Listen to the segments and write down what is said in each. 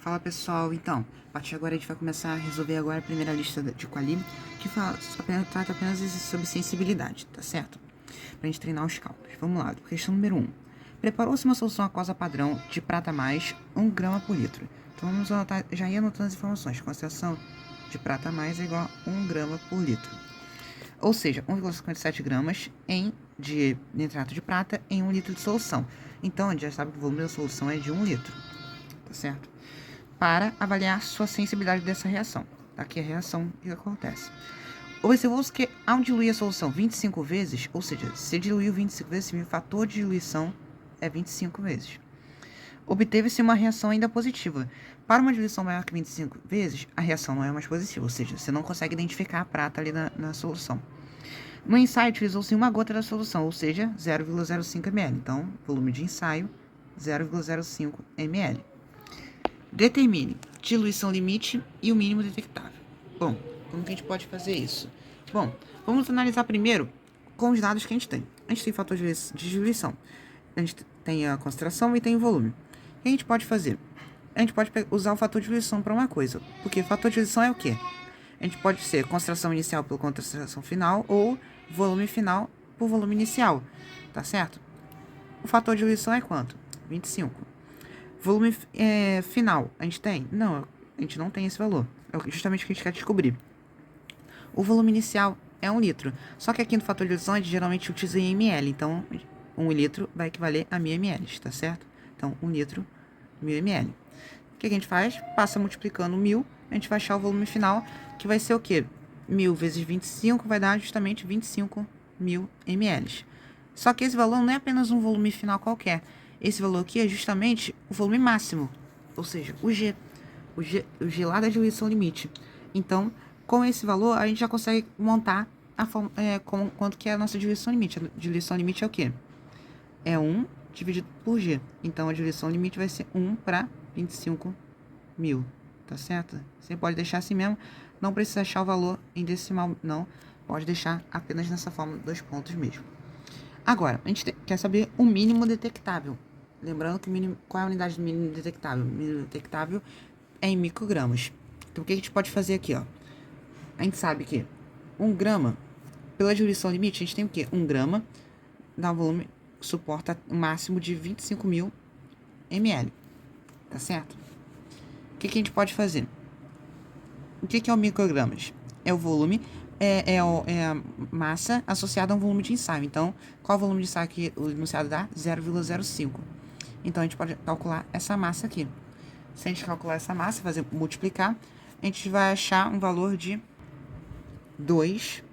Fala pessoal, então, a partir de agora a gente vai começar a resolver agora a primeira lista de Quali, que trata apenas sobre sensibilidade, tá certo? Pra gente treinar os cálculos. Vamos lá, questão número 1. Preparou-se uma solução aquosa padrão de prata mais 1 grama por litro. Então vamos anotar, já ir anotando as informações. Concentração de prata mais é igual a 1 grama por litro. Ou seja, 1,57 gramas de nitrato de prata em 1 litro de solução. Então a gente já sabe que o volume da solução é de 1 litro, tá certo? Para avaliar sua sensibilidade dessa reação. Aqui a reação que acontece. Observou-se que ao diluir a solução 25 vezes, ou seja, se diluiu 25 vezes, o fator de diluição é 25 vezes. Obteve-se uma reação ainda positiva. Para uma diluição maior que 25 vezes, a reação não é mais positiva, ou seja, você não consegue identificar a prata ali na solução. No ensaio, utilizou-se uma gota da solução, ou seja, 0,05 ml. Então, volume de ensaio, 0,05 ml. Determine diluição limite e o mínimo detectável. Bom, como que a gente pode fazer isso? Bom, vamos analisar primeiro com os dados que a gente tem. A gente tem fator de diluição, a gente tem a concentração e tem o volume. O que a gente pode fazer? A gente pode usar o fator de diluição para uma coisa, porque fator de diluição é o quê? A gente pode ser concentração inicial por concentração final ou volume final por volume inicial, tá certo? O fator de diluição é quanto? 25. Volume final, a gente tem? Não, a gente não tem esse valor. É justamente o que a gente quer descobrir. O volume inicial é 1 litro. Só que aqui no fator de diluição a gente geralmente utiliza em ml. Então, 1 litro vai equivaler a 1000 ml, tá certo? Então, 1 litro, 1000 ml. O que a gente faz? Passa multiplicando 1000, a gente vai achar o volume final, que vai ser o quê? 1000 vezes 25 vai dar justamente 25.000 ml. Só que esse valor não é apenas um volume final qualquer. Esse valor aqui é justamente o volume máximo, ou seja, o G lá da diluição limite. Então, com esse valor, a gente já consegue montar a forma, quanto que é a nossa diluição limite. A diluição limite é o quê? É 1 dividido por G. Então, a diluição limite vai ser 1 para 25.000, tá certo? Você pode deixar assim mesmo, não precisa achar o valor em decimal, não. Pode deixar apenas nessa forma, 2 pontos mesmo. Agora, a gente quer saber o mínimo detectável. Lembrando que qual é a unidade do mínimo detectável? O mínimo detectável é em microgramas. Então, o que a gente pode fazer aqui, ó? A gente sabe que 1 grama, pela diluição limite, a gente tem o quê? 1 grama dá um volume, suporta um máximo de 25.000 ml. Tá certo? O que a gente pode fazer? O que é o microgramas? É o volume, é a massa associada a um volume de ensaio. Então, qual o volume de ensaio que o enunciado dá? 0,05. Então, a gente pode calcular essa massa aqui. Se a gente calcular essa massa, multiplicar, a gente vai achar um valor de 2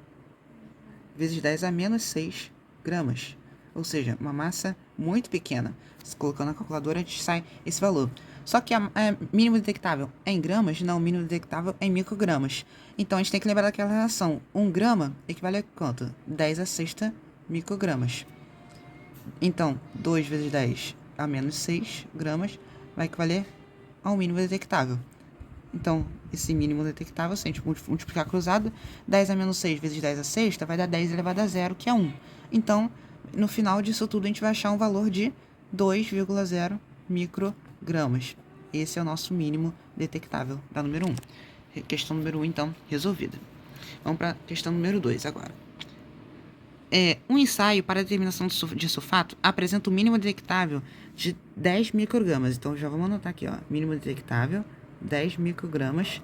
vezes 10 a menos 6 gramas. Ou seja, uma massa muito pequena. Se colocando na calculadora, a gente sai esse valor. Só que a mínimo detectável é em gramas? Não, o mínimo detectável é em microgramas. Então, a gente tem que lembrar daquela relação. 1 grama equivale a quanto? 10 a sexta microgramas. Então, 2 vezes 10 a menos 6 gramas vai equivaler ao mínimo detectável. Então, esse mínimo detectável, se a gente multiplicar cruzado, 10 a menos 6 vezes 10 a sexta vai dar 10 elevado a zero, que é 1. Então, no final disso tudo, a gente vai achar um valor de 2,0 microgramas. Esse é o nosso mínimo detectável da número 1. Questão número 1, então, resolvida. Vamos para a questão número 2 agora. Um ensaio para a determinação de sulfato apresenta o mínimo detectável de 10 microgramas. Então, já vamos anotar aqui, ó. Mínimo detectável, 10 microgramas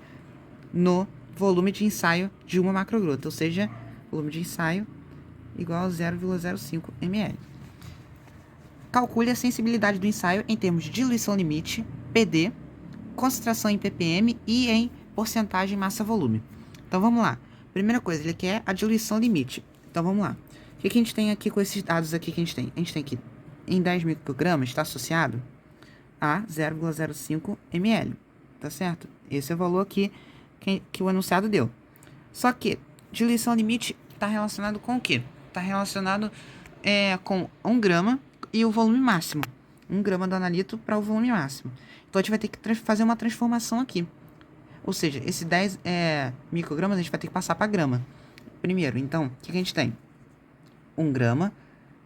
no volume de ensaio de uma macrogrota. Ou seja, volume de ensaio igual a 0,05 ml. Calcule a sensibilidade do ensaio em termos de diluição limite, PD, concentração em ppm e em porcentagem massa-volume. Então, vamos lá. Primeira coisa, ele quer a diluição limite. Então, vamos lá. O que a gente tem aqui com esses dados aqui que a gente tem? A gente tem que em 10 microgramas está associado a 0,05 ml, tá certo? Esse é o valor aqui que o enunciado deu. Só que diluição limite está relacionado com o quê? Está relacionado com 1 grama e o volume máximo. 1 grama do analito para o volume máximo. Então, a gente vai ter que fazer uma transformação aqui. Ou seja, esse 10 microgramas a gente vai ter que passar para grama. Primeiro, então, o que a gente tem? 1 grama,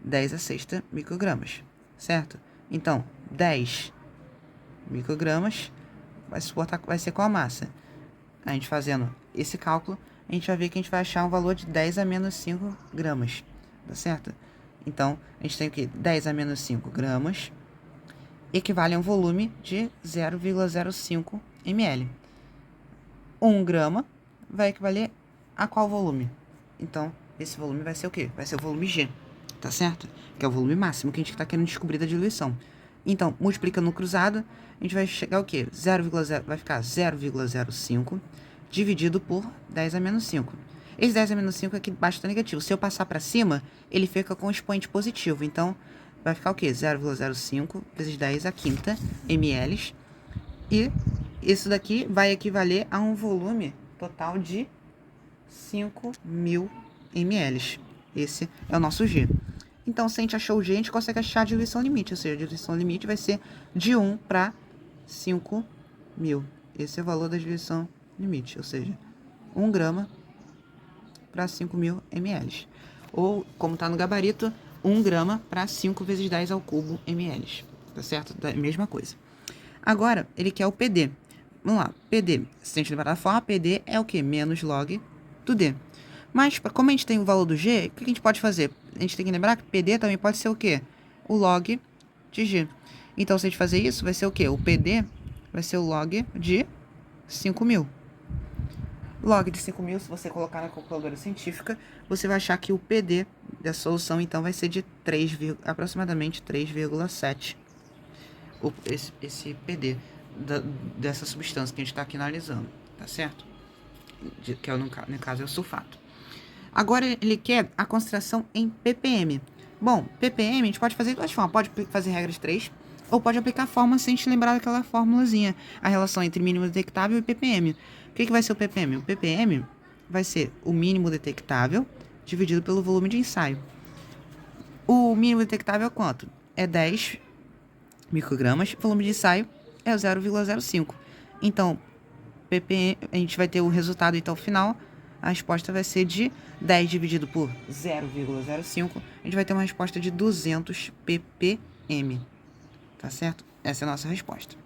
10 a sexta microgramas, certo? Então, 10 microgramas vai ser qual a massa? A gente fazendo esse cálculo, a gente vai ver que a gente vai achar um valor de 10 a menos 5 gramas, tá certo? Então, a gente tem o quê? 10 a menos 5 gramas equivale a um volume de 0,05 ml. 1 grama vai equivaler a qual volume? Então, esse volume vai ser o quê? Vai ser o volume G, tá certo? Que é o volume máximo que a gente está querendo descobrir da diluição. Então, multiplicando no cruzado, a gente vai chegar ao quê? 0,0, vai ficar 0,05 dividido por 10 a menos 5. Esse 10 a menos 5 aqui embaixo está negativo. Se eu passar para cima, ele fica com expoente positivo. Então, vai ficar o quê? 0,05 vezes 10 a quinta ml. E isso daqui vai equivaler a um volume total de 5.000 ml. Esse é o nosso G. Então, se a gente achou o G, a gente consegue achar a diluição limite. Ou seja, a diluição limite vai ser de 1 para 5.000. Esse é o valor da diluição limite. Ou seja, 1 grama para 5.000 ml. Ou, como está no gabarito, 1 grama para 5 vezes 10 ao cubo ml. Tá certo? Da mesma coisa. Agora, ele quer o PD. Vamos lá. PD, se a gente lembrar da forma, PD é o quê? Menos log do D. Mas, como a gente tem o valor do G, o que a gente pode fazer? A gente tem que lembrar que PD também pode ser o quê? O log de G. Então, se a gente fazer isso, vai ser o quê? O PD vai ser o log de 5.000. Log de 5.000, se você colocar na calculadora científica, você vai achar que o PD da solução, então, vai ser de aproximadamente 3,7. Esse PD dessa substância que a gente está aqui analisando, tá certo? Que é, no caso é o sulfato. Agora ele quer a concentração em ppm. Bom, ppm a gente pode fazer de duas formas. Pode fazer regras 3 ou pode aplicar a fórmula sem a gente lembrar daquela formulazinha. A relação entre mínimo detectável e ppm. O que vai ser o ppm? O ppm vai ser o mínimo detectável dividido pelo volume de ensaio. O mínimo detectável é quanto? É 10 microgramas. O volume de ensaio é 0,05. Então, ppm, a gente vai ter o resultado então final. A resposta vai ser de 10 dividido por 0,05. A gente vai ter uma resposta de 200 ppm. Tá certo? Essa é a nossa resposta.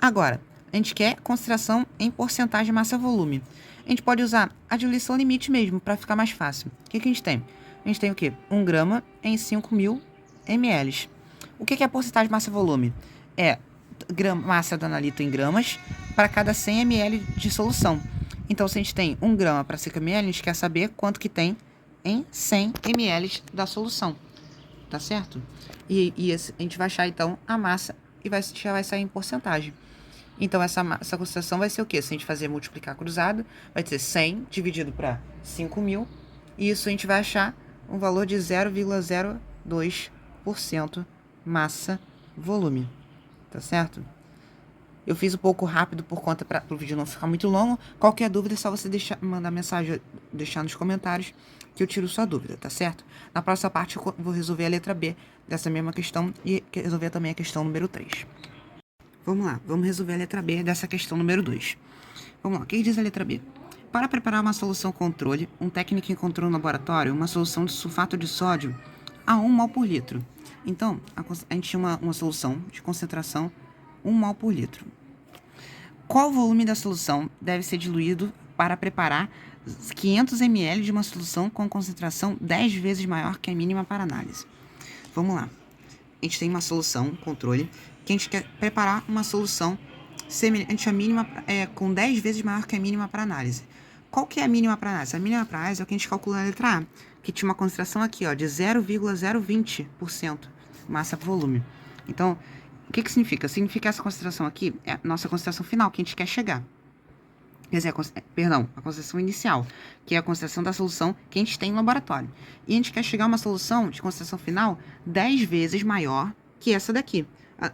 Agora, a gente quer concentração em porcentagem massa-volume. A gente pode usar a diluição limite mesmo, para ficar mais fácil. O que a gente tem? A gente tem o quê? 1 grama em 5.000 ml. O que é a porcentagem massa-volume? É massa do analito em gramas para cada 100 ml de solução. Então, se a gente tem 1 grama para 5 ml, a gente quer saber quanto que tem em 100 ml da solução. Tá certo? E a gente vai achar, então, a massa e já vai sair em porcentagem. Então, essa concentração vai ser o quê? Se a gente fazer multiplicar cruzado, vai ser 100 dividido para 5.000. E isso a gente vai achar um valor de 0,02% massa-volume. Tá certo? Eu fiz um pouco rápido por conta para o vídeo não ficar muito longo. Qualquer dúvida é só você mandar mensagem, deixar nos comentários que eu tiro sua dúvida, tá certo? Na próxima parte eu vou resolver a letra B dessa mesma questão e resolver também a questão número 3. Vamos lá, vamos resolver a letra B dessa questão número 2. Vamos lá, o que diz a letra B? Para preparar uma solução controle, um técnico encontrou no laboratório uma solução de sulfato de sódio a 1 mol por litro. Então, a gente tinha uma solução de concentração 1 mol por litro. Qual volume da solução deve ser diluído para preparar 500 ml de uma solução com concentração 10 vezes maior que a mínima para análise? Vamos lá. A gente tem uma solução, controle, que a gente quer preparar uma solução semelhante à mínima, com 10 vezes maior que a mínima para análise. Qual que é a mínima para análise? A mínima para análise é o que a gente calcula na letra A, que tinha uma concentração aqui, ó, de 0,020% massa por volume. Então, o que significa? Significa que essa concentração aqui é a nossa concentração final, que a gente quer chegar. Quer dizer, a concentração inicial, que é a concentração da solução que a gente tem no laboratório. E a gente quer chegar a uma solução de concentração final 10 vezes maior que essa daqui.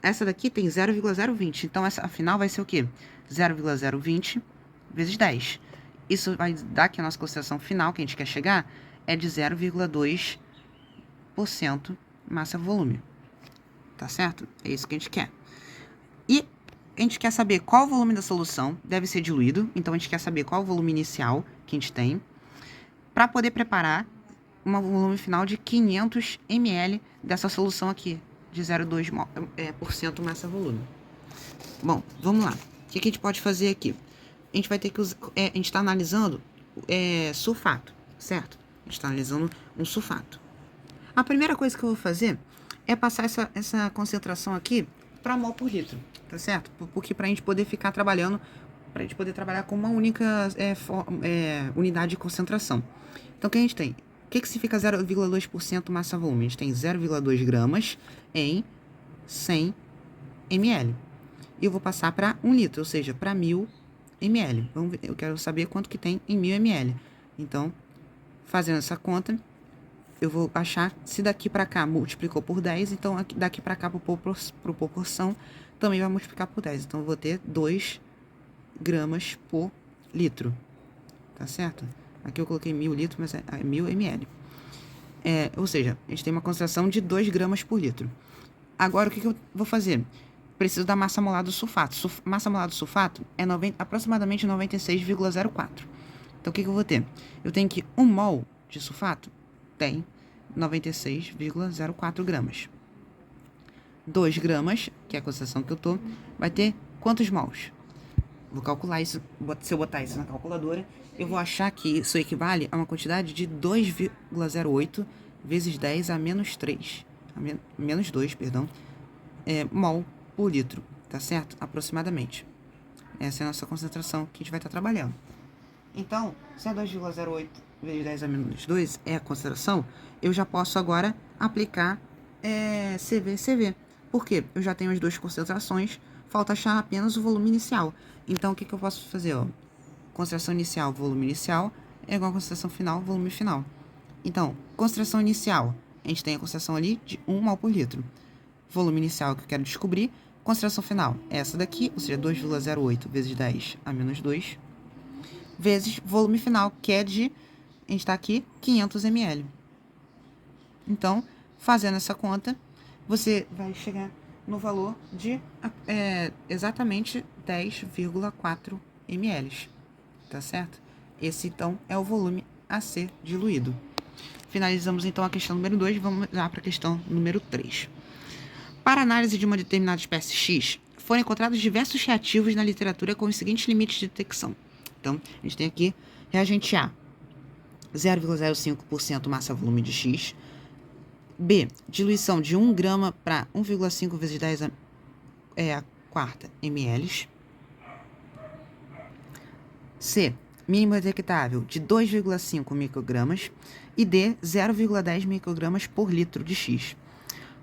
Essa daqui tem 0,020, então essa final vai ser o quê? 0,020 vezes 10. Isso vai dar que a nossa concentração final, que a gente quer chegar, é de 0,2% massa-volume. Tá certo? É isso que a gente quer. E a gente quer saber qual o volume da solução deve ser diluído. Então, a gente quer saber qual o volume inicial que a gente tem para poder preparar um volume final de 500 ml dessa solução aqui, de 0,2% massa-volume. Bom, vamos lá. O que a gente pode fazer aqui? A gente vai ter que usar, a gente está analisando sulfato, certo? A gente está analisando um sulfato. A primeira coisa que eu vou fazer é passar essa concentração aqui para mol por litro, tá certo? Porque para a gente poder ficar trabalhando, para a gente poder trabalhar com uma única unidade de concentração. Então, o que a gente tem? O que significa 0,2% massa-volume? A gente tem 0,2 gramas em 100 ml. E eu vou passar para 1 litro, ou seja, para 1000 ml. Vamos ver, eu quero saber quanto que tem em 1000 ml. Então, fazendo essa conta, eu vou achar se daqui para cá multiplicou por 10, então daqui para cá por proporção também vai multiplicar por 10. Então, eu vou ter 2 gramas por litro, tá certo? Aqui eu coloquei 1000 litros, mas é 1000 ml. Ou seja, a gente tem uma concentração de 2 gramas por litro. Agora, o que eu vou fazer? Preciso da massa molar do sulfato. Massa molar do sulfato é aproximadamente 96,04. Então, o que eu vou ter? Eu tenho que 1 mol de sulfato tem 96,04 gramas. 2 gramas, que é a concentração que eu tô, vai ter quantos mols? Vou calcular isso. Se eu botar isso na calculadora, eu vou achar que isso equivale a uma quantidade de 2,08 vezes 10 a menos 3. Menos 2, perdão. Mol por litro, tá certo? Aproximadamente. Essa é a nossa concentração que a gente vai estar trabalhando. Então, se é 2,08 vezes 10 a menos 2 é a concentração, eu já posso agora aplicar CV. Por quê? Eu já tenho as duas concentrações, falta achar apenas o volume inicial. Então, o que eu posso fazer? Concentração inicial, volume inicial, é igual a concentração final, volume final. Então, concentração inicial, a gente tem a concentração ali de 1 mol por litro. Volume inicial que eu quero descobrir, concentração final, essa daqui, ou seja, 2,08 vezes 10 a menos 2, vezes volume final, que é de, a gente está aqui, 500 ml. Então, fazendo essa conta, você vai chegar no valor de exatamente 10,4 ml, tá certo? Esse, então, é o volume a ser diluído. Finalizamos, então, a questão número 2, vamos lá para a questão número 3. Para análise de uma determinada espécie X, foram encontrados diversos reativos na literatura com os seguintes limites de detecção. Então, a gente tem aqui reagente A, 0,05% massa-volume de X. B, diluição de 1 grama para 1,5 vezes 10 a quarta ml. C, mínimo detectável de 2,5 microgramas. E D, 0,10 microgramas por litro de X.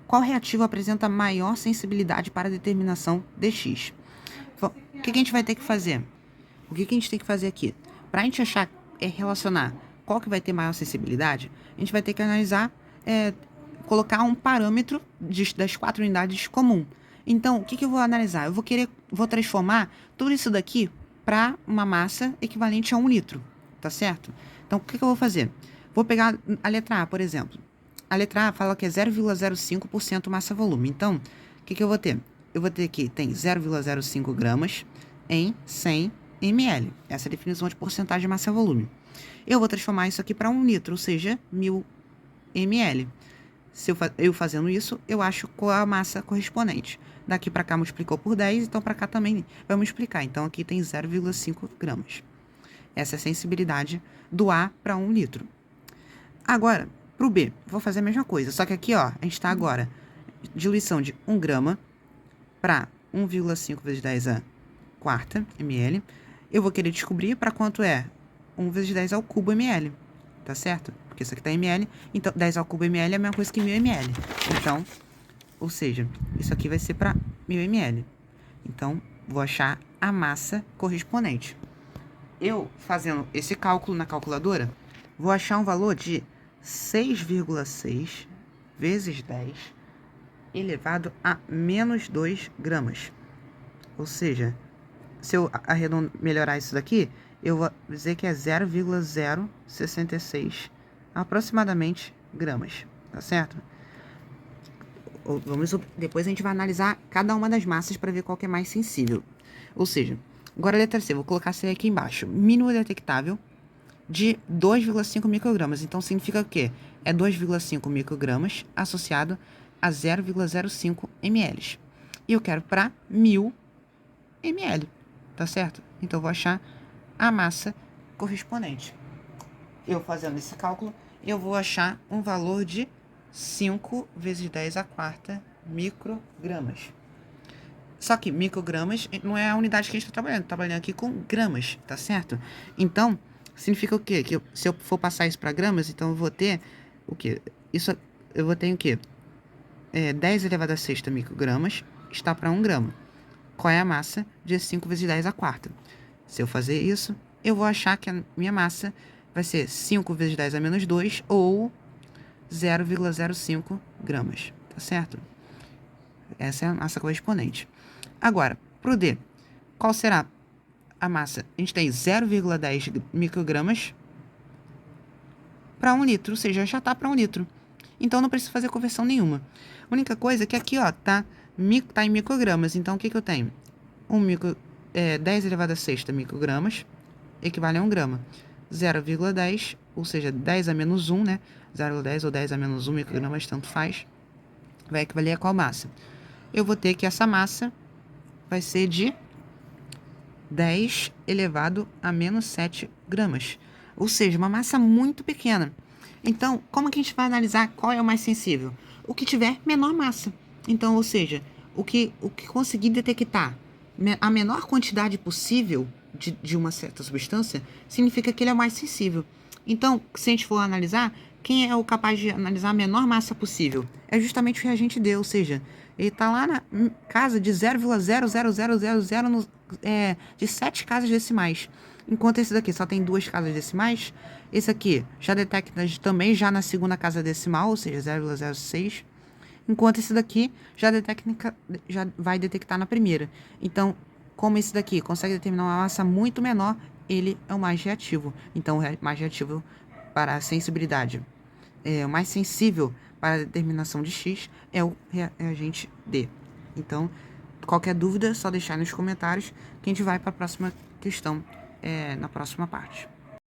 Qual reativo apresenta maior sensibilidade para a determinação de X? O que a gente vai ter que fazer? O que a gente tem que fazer aqui? Para a gente achar, relacionar qual que vai ter maior sensibilidade, a gente vai ter que analisar, colocar um parâmetro das 4 unidades comum. Então, o que eu vou analisar? Eu vou transformar tudo isso daqui para uma massa equivalente a 1 litro, tá certo? Então, o que eu vou fazer? Vou pegar a letra A, por exemplo. A letra A fala que é 0,05% massa-volume. Então, o que eu vou ter? Eu vou ter que tem 0,05 gramas em 100 ml. Essa é a definição de porcentagem de massa-volume. Eu vou transformar isso aqui para 1 litro, ou seja, 1000 ml. Se eu fazendo isso, eu acho qual a massa correspondente. Daqui para cá multiplicou por 10, então para cá também vai multiplicar. Então, aqui tem 0,5 gramas. Essa é a sensibilidade do A para 1 litro. Agora, para o B, vou fazer a mesma coisa. Só que aqui, ó, a gente está agora diluição de 1 grama para 1,5 vezes 10 a quarta ml. Eu vou querer descobrir para quanto é 1 vezes 10 ao cubo ml. Tá certo? Porque isso aqui tá ml. Então, 10 ao cubo ml é a mesma coisa que 1000 ml. Então, ou seja, isso aqui vai ser para 1000 ml. Então, vou achar a massa correspondente. Eu, fazendo esse cálculo na calculadora, vou achar um valor de 6,6 vezes 10 elevado a menos 2 gramas. Ou seja, se eu melhorar isso daqui, eu vou dizer que é 0,066 aproximadamente gramas, tá certo? Depois a gente vai analisar cada uma das massas para ver qual que é mais sensível. Ou seja, agora a letra C, vou colocar C aqui embaixo. Mínimo detectável de 2,5 microgramas. Então, significa o quê? É 2,5 microgramas associado a 0,05 ml. E eu quero para 1000 ml. tá certo? Então, eu vou achar a massa correspondente. Eu fazendo esse cálculo, eu vou achar um valor de 5 vezes 10 a quarta microgramas. Só que microgramas não é a unidade que a gente está trabalhando aqui com gramas, tá certo? Então, significa o quê? Que se eu for passar isso para gramas, então eu vou ter o quê? Isso, eu vou ter o quê? 10 elevado a sexta microgramas está para 1 grama. Qual é a massa de 5 vezes 10 a quarta? Se eu fazer isso, eu vou achar que a minha massa vai ser 5 vezes 10 a menos 2 ou 0,05 gramas, tá certo? Essa é a massa correspondente. Agora, para o D, qual será a massa? A gente tem 0,10 microgramas para 1 litro, ou seja, já está para 1 litro. Então, não preciso fazer conversão nenhuma. A única coisa é que aqui, ó, tá em microgramas. Então, o que eu tenho? 10 elevado a sexta microgramas equivale a 1 grama. 0,10, ou seja, 10 a menos 1, né? 0,10 ou 10 a menos 1 microgramas, tanto faz. Vai equivaler a qual massa? Eu vou ter que essa massa vai ser de 10 elevado a menos 7 gramas. Ou seja, uma massa muito pequena. Então, como que a gente vai analisar qual é o mais sensível? O que tiver menor massa. Então, ou seja, o que conseguir detectar a menor quantidade possível de uma certa substância, significa que ele é o mais sensível. Então, se a gente for analisar, quem é o capaz de analisar a menor massa possível? É justamente o reagente D, ou seja, ele está lá na casa de 0,00000 de 7 casas decimais. Enquanto esse daqui só tem 2 casas decimais, esse aqui já detecta também já na segunda casa decimal, ou seja, 0,06. Enquanto esse daqui já vai detectar na primeira. Então, como esse daqui consegue determinar uma massa muito menor, ele é o mais reativo. Então, o mais reativo para a sensibilidade, o mais sensível para a determinação de X é o reagente D. Então, qualquer dúvida, é só deixar nos comentários que a gente vai para a próxima questão na próxima parte.